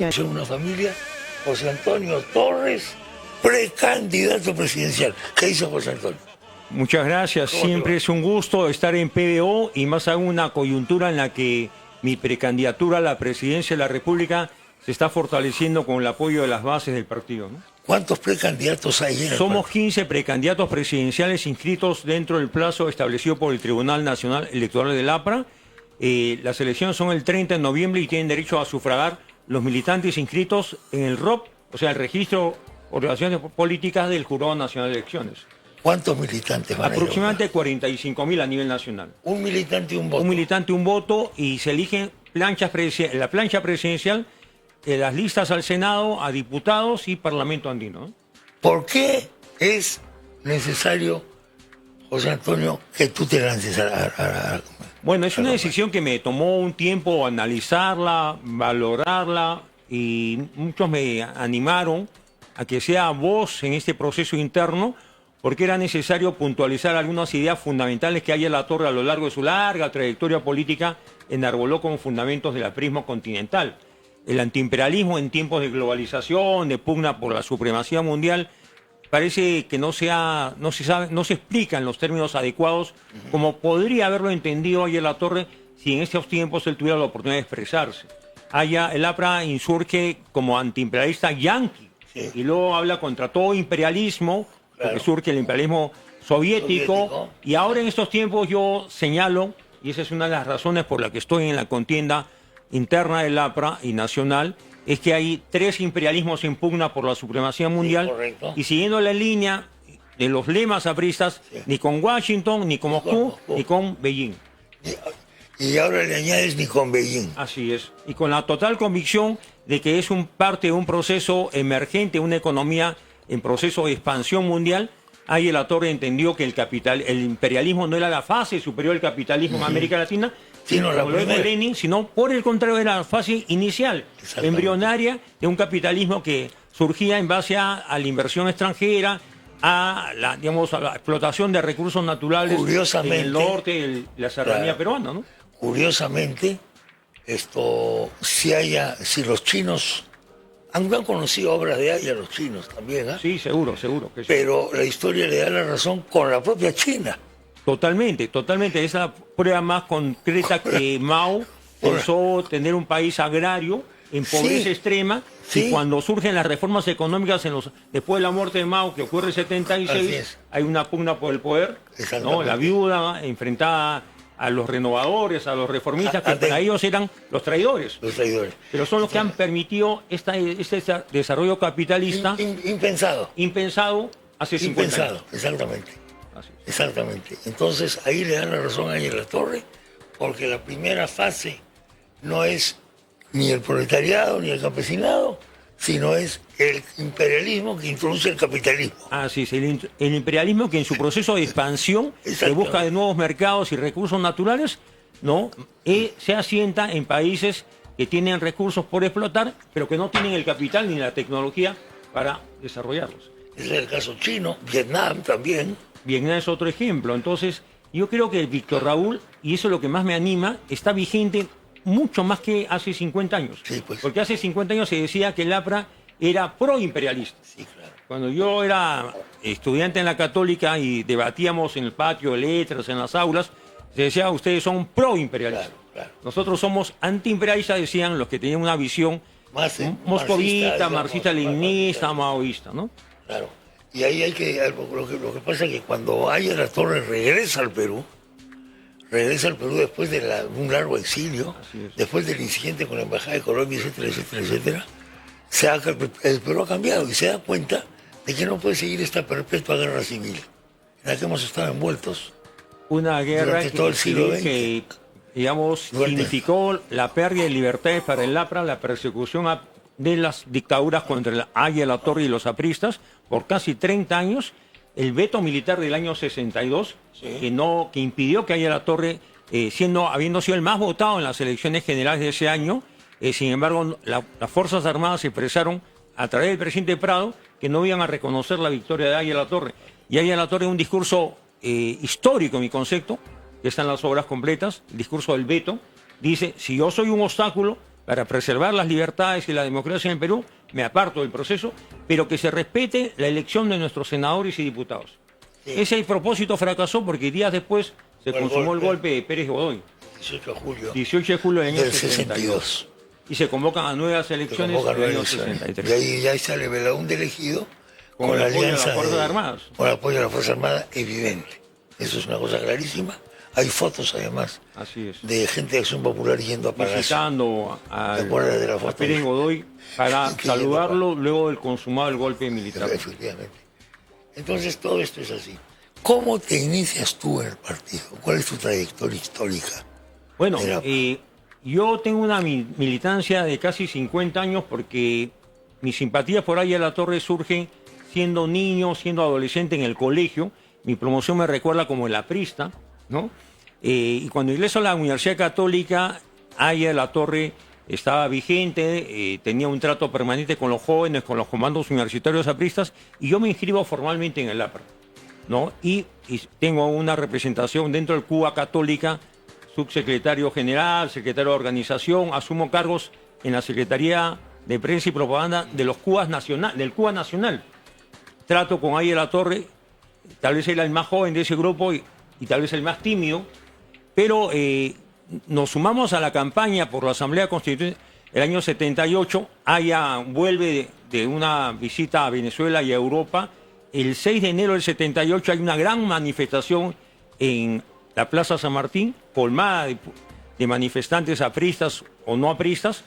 En una familia, José Antonio Torres, precandidato presidencial. ¿Qué dice José Antonio? Muchas gracias, siempre es un gusto estar en PBO y más aún una coyuntura en la que mi precandidatura a la presidencia de la República se está fortaleciendo con el apoyo de las bases del partido, ¿no? ¿Cuántos precandidatos hay en el Somos partido? 15 precandidatos presidenciales inscritos dentro del plazo establecido por el Tribunal Nacional Electoral del APRA. Las elecciones son el 30 de noviembre y tienen derecho a sufragar los militantes inscritos en el ROP, o sea, el Registro de Organizaciones Políticas del Jurado Nacional de Elecciones. ¿Cuántos militantes van a ir a Aproximadamente 45.000 a nivel nacional. Un militante y un voto. Un militante, un voto, y se eligen la plancha presidencial, las listas al Senado, a diputados y Parlamento andino, ¿no? ¿Por qué es necesario, José Antonio, que tú te lances Bueno, es una decisión que me tomó un tiempo analizarla, valorarla, y muchos me animaron a que sea voz en este proceso interno, porque era necesario puntualizar algunas ideas fundamentales que Aya Latorre a lo largo de su larga trayectoria política enarboló como fundamentos del aprismo continental. El antiimperialismo en tiempos de globalización, de pugna por la supremacía mundial, parece que no se explica en los términos adecuados como podría haberlo entendido Aya Latorre si en estos tiempos él tuviera la oportunidad de expresarse. El APRA insurge como antiimperialista yanqui, sí, y luego habla contra todo imperialismo, claro, porque surge el imperialismo soviético, y ahora en estos tiempos yo señalo, y esa es una de las razones por las que estoy en la contienda interna del APRA y nacional, es que hay 3 imperialismos en pugna por la supremacía mundial, sí, y siguiendo la línea de los lemas apristas, sí, ni con Washington, ni con Moscú, ni con Beijing. Y ahora le añades ni con Beijing. Así es, y con la total convicción de que es parte de un proceso emergente, una economía en proceso de expansión mundial. Aya Latorre entendió que el imperialismo no era la fase superior del capitalismo en América Latina, sino la de Lenin, sino por el contrario era la fase inicial, embrionaria, de un capitalismo que surgía en base a la inversión extranjera, a la explotación de recursos naturales en el norte de la serranía peruana, ¿no? Curiosamente, si los chinos han conocido obras de Aya, los chinos también, ¿eh? Sí, seguro que sí. Pero la historia le da la razón con la propia China. Totalmente. Esa prueba más concreta que Mao pensó tener un país agrario en pobreza extrema, sí, y cuando surgen las reformas económicas después de la muerte de Mao, que ocurre en 76, hay una pugna por el poder, ¿no? La viuda enfrentada a los renovadores, a los reformistas, que para ellos eran los traidores. Los traidores. Pero son los que han permitido este desarrollo capitalista impensado hace 50 años. Exactamente. Exactamente. Entonces ahí le dan la razón a Aya Latorre, porque la primera fase no es ni el proletariado ni el campesinado, sino es el imperialismo que introduce el capitalismo. Así es, el imperialismo que en su proceso de expansión, de busca de nuevos mercados y recursos naturales, ¿no? Se asienta en países que tienen recursos por explotar, pero que no tienen el capital ni la tecnología para desarrollarlos. Ese es el caso chino, Vietnam también. Vietnam es otro ejemplo. Entonces, yo creo que Víctor Raúl, y eso es lo que más me anima, está vigente mucho más que hace 50 años. Sí, pues. Porque hace 50 años se decía que el APRA era proimperialista. Sí, claro. Cuando yo era estudiante en la Católica y debatíamos en el patio de letras, en las aulas, se decía, ustedes son proimperialistas. Claro. Nosotros somos antiimperialistas, decían los que tenían una visión moscovita, marxista-leninista, maoísta, ¿no? Claro. Y ahí lo que pasa es que cuando Aya Latorre regresa al Perú después de un largo exilio, después del incidente con la Embajada de Colombia, etcétera, el Perú ha cambiado y se da cuenta de que no puede seguir esta perpetua guerra civil en la que hemos estado envueltos. Una guerra todo el siglo XX. que significó la pérdida de libertades para el APRA, la persecución de las dictaduras contra Aya Latorre y los apristas por casi 30 años, el veto militar del año 62, sí, que impidió que Aya Latorre, habiendo sido el más votado en las elecciones generales de ese año, sin embargo, las Fuerzas Armadas expresaron a través del presidente Prado que no iban a reconocer la victoria de Aya Latorre. Y Aya Latorre, en un discurso histórico, en mi concepto, que está en las obras completas, el discurso del veto, dice, si yo soy un obstáculo, para preservar las libertades y la democracia en el Perú, me aparto del proceso, pero que se respete la elección de nuestros senadores y diputados. Sí. Ese propósito fracasó porque días después se consumó el golpe de Pérez Godoy. 18 de julio. 18 de julio del año 62. Y se convocan a nuevas elecciones en el año 63. Y ahí sale Belaúnde elegido con la alianza de las Fuerzas Armadas. Con el apoyo de las Fuerzas Armadas, evidente. Eso es una cosa clarísima. Hay fotos, además, de gente de Acción Popular yendo a Palacio. Visitando a Pérez Godoy para saludarlo luego del consumado el golpe militar. Efectivamente. Entonces, todo esto es así. ¿Cómo te inicias tú en el partido? ¿Cuál es tu trayectoria histórica? Bueno, yo tengo una militancia de casi 50 años porque mis simpatías por Aya La Torre surgen siendo niño, siendo adolescente en el colegio. Mi promoción me recuerda como el aprista, ¿no? Y cuando ingreso a la Universidad Católica, Aya La Torre estaba vigente, tenía un trato permanente con los jóvenes, con los comandos universitarios apristas, y yo me inscribo formalmente en el APRA, ¿no? Y tengo una representación dentro del Cuba Católica, subsecretario general, secretario de organización, asumo cargos en la Secretaría de Prensa y Propaganda de los del Cuba Nacional. Trato con Aya La Torre, tal vez era el más joven de ese grupo y tal vez el más tímido, pero nos sumamos a la campaña por la Asamblea Constituyente el año 78. Aya vuelve de una visita a Venezuela y a Europa. El 6 de enero del 78 hay una gran manifestación en la Plaza San Martín, colmada de manifestantes apristas o no apristas,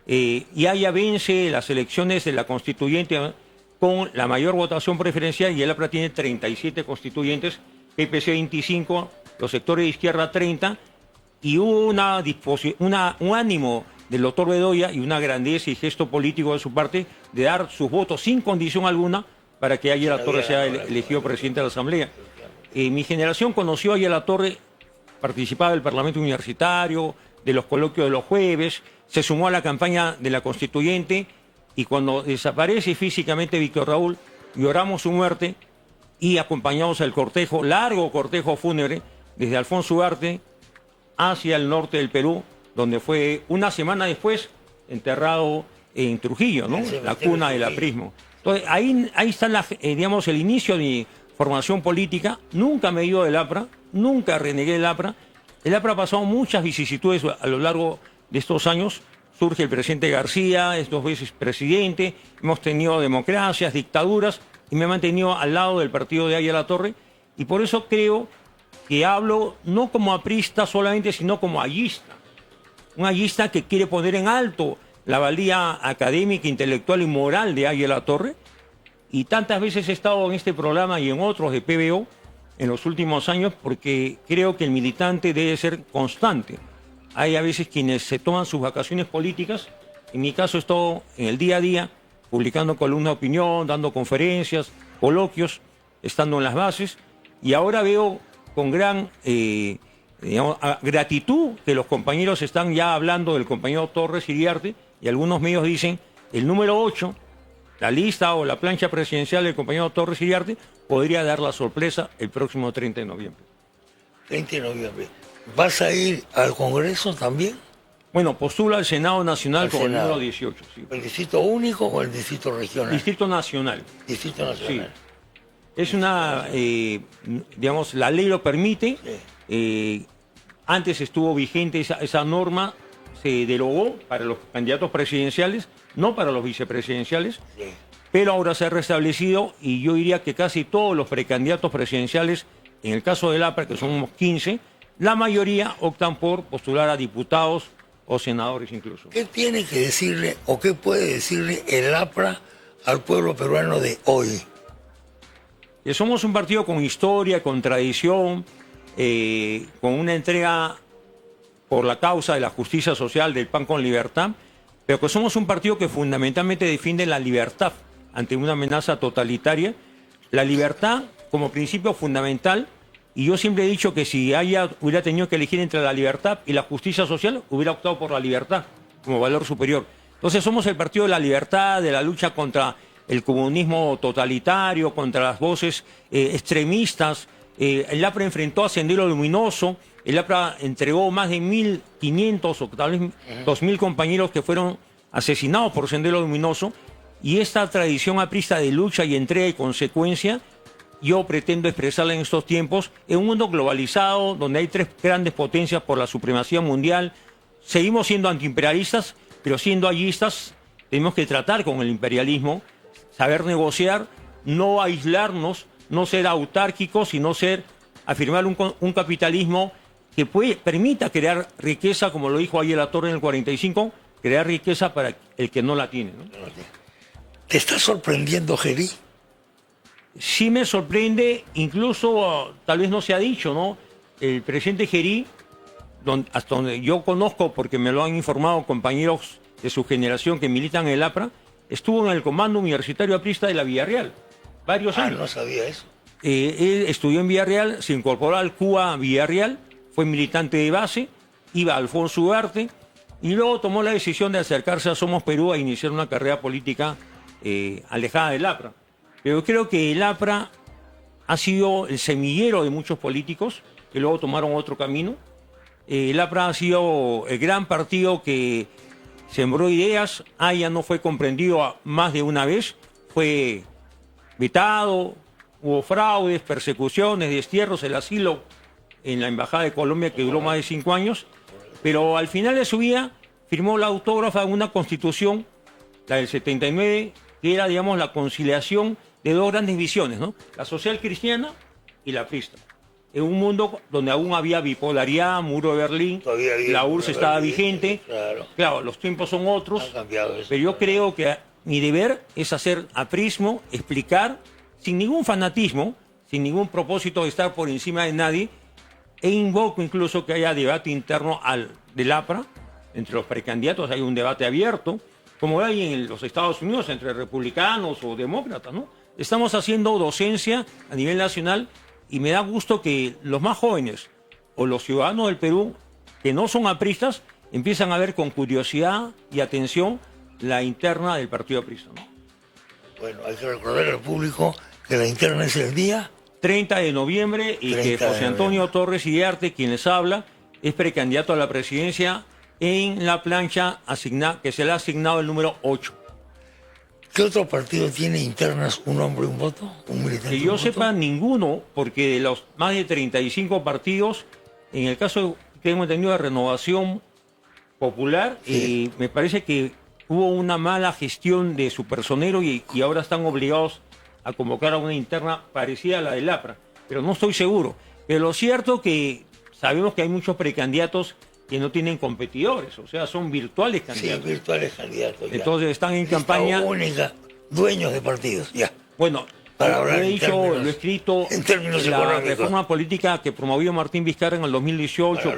y Aya vence las elecciones de la Constituyente con la mayor votación preferencial y el APRA tiene 37 constituyentes, PPC 25, los sectores de izquierda 30, y hubo un ánimo del doctor Bedoya y una grandeza y gesto político de su parte de dar sus votos sin condición alguna para que Aya La Torre sea elegido presidente de la Asamblea. Mi generación conoció a Aya La Torre, participaba del Parlamento Universitario, de los coloquios de los jueves, se sumó a la campaña de la Constituyente y cuando desaparece físicamente Víctor Raúl, lloramos su muerte y acompañamos el cortejo, largo cortejo fúnebre, desde Alfonso Ugarte hacia el norte del Perú, donde fue una semana después enterrado en Trujillo, ¿no? La cuna del aprismo. Entonces, ahí está digamos, el inicio de mi formación política. Nunca me he ido del APRA, nunca renegué del APRA. El APRA ha pasado muchas vicisitudes a lo largo de estos años. Surge el presidente García, es 2 veces presidente, hemos tenido democracias, dictaduras, y me he mantenido al lado del partido de Aya La Torre, y por eso creo que hablo no como aprista solamente, sino como ayista. Un ayista que quiere poner en alto la valía académica, intelectual y moral de Aya La Torre, y tantas veces he estado en este programa y en otros de PBO en los últimos años porque creo que el militante debe ser constante. Hay a veces quienes se toman sus vacaciones políticas, en mi caso he estado en el día a día, publicando columna de opinión, dando conferencias, coloquios, estando en las bases, y ahora veo con gran gratitud que los compañeros están ya hablando del compañero Torres Iriarte, y algunos medios dicen el número 8, la lista o la plancha presidencial del compañero Torres Iriarte, podría dar la sorpresa el próximo 30 de noviembre. 30 de noviembre. ¿Vas a ir al Congreso también? Bueno, postula al Senado Nacional con el número 18. Sí. ¿El distrito único o el distrito regional? Distrito Nacional. Distrito Nacional. Sí. Es una, digamos, la ley lo permite. Sí. Antes estuvo vigente esa norma, se derogó para los candidatos presidenciales, no para los vicepresidenciales, sí. Pero ahora se ha restablecido y yo diría que casi todos los precandidatos presidenciales, en el caso del APRA, que somos 15, la mayoría optan por postular a diputados o senadores incluso. ¿Qué tiene que decirle o qué puede decirle el APRA al pueblo peruano de hoy? Que somos un partido con historia, con tradición, con una entrega por la causa de la justicia social, del pan con libertad, pero que somos un partido que fundamentalmente defiende la libertad ante una amenaza totalitaria, la libertad como principio fundamental. Y yo siempre he dicho que si hubiera tenido que elegir entre la libertad y la justicia social, hubiera optado por la libertad como valor superior. Entonces somos el partido de la libertad, de la lucha contra el comunismo totalitario, contra las voces extremistas El APRA enfrentó a Sendero Luminoso, el APRA entregó más de 1.500 o tal vez 2.000 compañeros que fueron asesinados por Sendero Luminoso, y esta tradición aprista de lucha y entrega y consecuencia, yo pretendo expresarla en estos tiempos, en un mundo globalizado, donde hay tres grandes potencias por la supremacía mundial. Seguimos siendo antiimperialistas, pero siendo allistas, tenemos que tratar con el imperialismo, saber negociar, no aislarnos, no ser autárquicos, sino afirmar un capitalismo que permita crear riqueza, como lo dijo ayer Latorre en el 45, crear riqueza para el que no la tiene, ¿no? ¿Te está sorprendiendo, Gerí? Sí me sorprende, incluso tal vez no se ha dicho, ¿no? El presidente Gerí, hasta donde yo conozco, porque me lo han informado compañeros de su generación que militan en el APRA, estuvo en el Comando Universitario Aprista de la Villarreal varios años. No sabía eso. Él estudió en Villarreal, se incorporó al CUA Villarreal, fue militante de base, iba a Alfonso Ugarte y luego tomó la decisión de acercarse a Somos Perú a iniciar una carrera política alejada del APRA. Pero creo que el APRA ha sido el semillero de muchos políticos que luego tomaron otro camino. El APRA ha sido el gran partido que sembró ideas. Ya no fue comprendido más de una vez, fue vetado, hubo fraudes, persecuciones, destierros, el asilo en la Embajada de Colombia que duró más de 5 años, pero al final de su vida firmó la autógrafa de una constitución, la del 79, que era, digamos, la conciliación de dos grandes visiones, ¿no? La social cristiana y la aprista. En un mundo donde aún había bipolaridad, muro de Berlín, la URSS estaba vigente. Claro, los tiempos son otros, pero yo creo que mi deber es hacer aprismo, explicar, sin ningún fanatismo, sin ningún propósito de estar por encima de nadie, e invoco incluso que haya debate interno del APRA, entre los precandidatos hay un debate abierto, como hay en los Estados Unidos entre republicanos o demócratas, ¿no? Estamos haciendo docencia a nivel nacional y me da gusto que los más jóvenes o los ciudadanos del Perú que no son apristas empiezan a ver con curiosidad y atención la interna del partido aprista, ¿no? Bueno, hay que recordar al público que la interna es el día 30 de noviembre y que José Antonio Torres Iriarte, quien les habla, es precandidato a la presidencia en la plancha que se le ha asignado el número 8. ¿Qué otro partido tiene internas un hombre y un voto? ¿Un militante? Que yo sepa, ninguno, porque de los más de 35 partidos, en el caso que hemos tenido de Renovación Popular, sí, me parece que hubo una mala gestión de su personero y ahora están obligados a convocar a una interna parecida a la del APRA, pero no estoy seguro. Pero lo cierto que sabemos que hay muchos precandidatos que no tienen competidores, o sea, son virtuales candidatos. Sí, virtuales candidatos. Ya. Entonces están en campaña. Única, dueños de partidos, ya. Bueno, lo he escrito en términos la económicos. Reforma política que promovió Martín Vizcarra en el 2018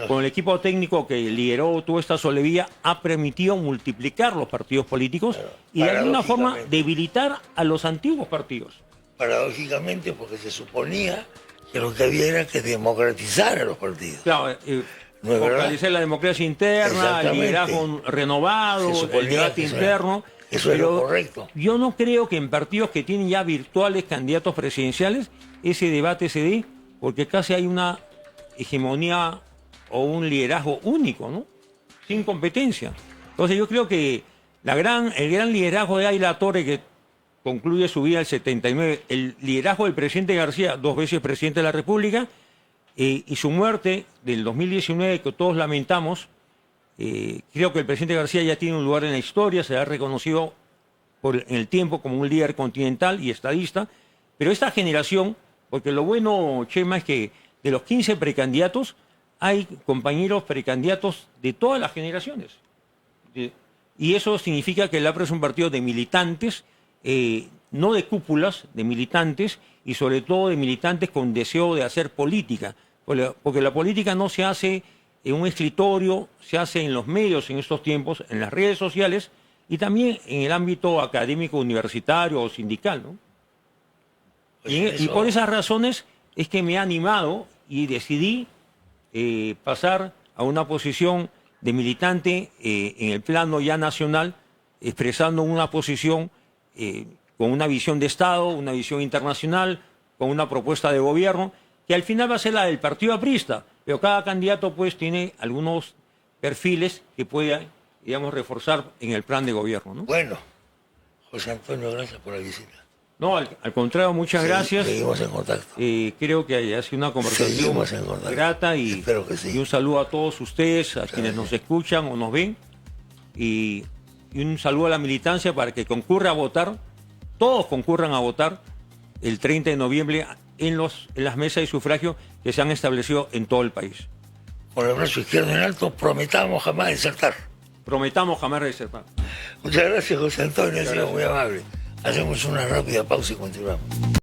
con el equipo técnico que lideró toda esta solemnidad, ha permitido multiplicar los partidos políticos y de alguna forma debilitar a los antiguos partidos. Paradójicamente, porque se suponía que lo que había era que democratizar a los partidos. Claro, fortalecer la democracia interna, el liderazgo renovado, el debate interno. Eso es lo correcto. Yo no creo que en partidos que tienen ya virtuales candidatos presidenciales ese debate se dé, porque casi hay una hegemonía o un liderazgo único, ¿no? Sin competencia. Entonces yo creo que el gran liderazgo de Ayla Torre, que concluye su vida en el 79, el liderazgo del presidente García, 2 veces presidente de la República, y su muerte del 2019, que todos lamentamos. Creo que el presidente García ya tiene un lugar en la historia, se ha reconocido en el tiempo como un líder continental y estadista, pero esta generación, porque lo bueno, Chema, es que de los 15 precandidatos hay compañeros precandidatos de todas las generaciones. Y eso significa que el APRA es un partido de militantes, no de cúpulas, de militantes, y sobre todo de militantes con deseo de hacer política, porque la política no se hace en un escritorio, se hace en los medios en estos tiempos, en las redes sociales y también en el ámbito académico, universitario o sindical, ¿no? Y por esas razones es que me he animado y decidí pasar a una posición de militante en el plano ya nacional, expresando una posición con una visión de Estado, una visión internacional, con una propuesta de gobierno que al final va a ser la del partido aprista, pero cada candidato pues tiene algunos perfiles que puede, digamos, reforzar en el plan de gobierno, ¿no? Bueno, José Antonio, gracias por la visita. No, al contrario, muchas gracias. Seguimos en contacto. Creo que ha sido una conversación grata espero que sí. Y un saludo a todos ustedes, a quienes nos escuchan o nos ven, y un saludo a la militancia para que concurra a votar, todos concurran a votar el 30 de noviembre en las mesas de sufragio que se han establecido en todo el país. Con el brazo izquierdo en alto, prometamos jamás desertar. Prometamos jamás desertar. Muchas gracias, José Antonio, ha sido muy amable. Hacemos una rápida pausa y continuamos.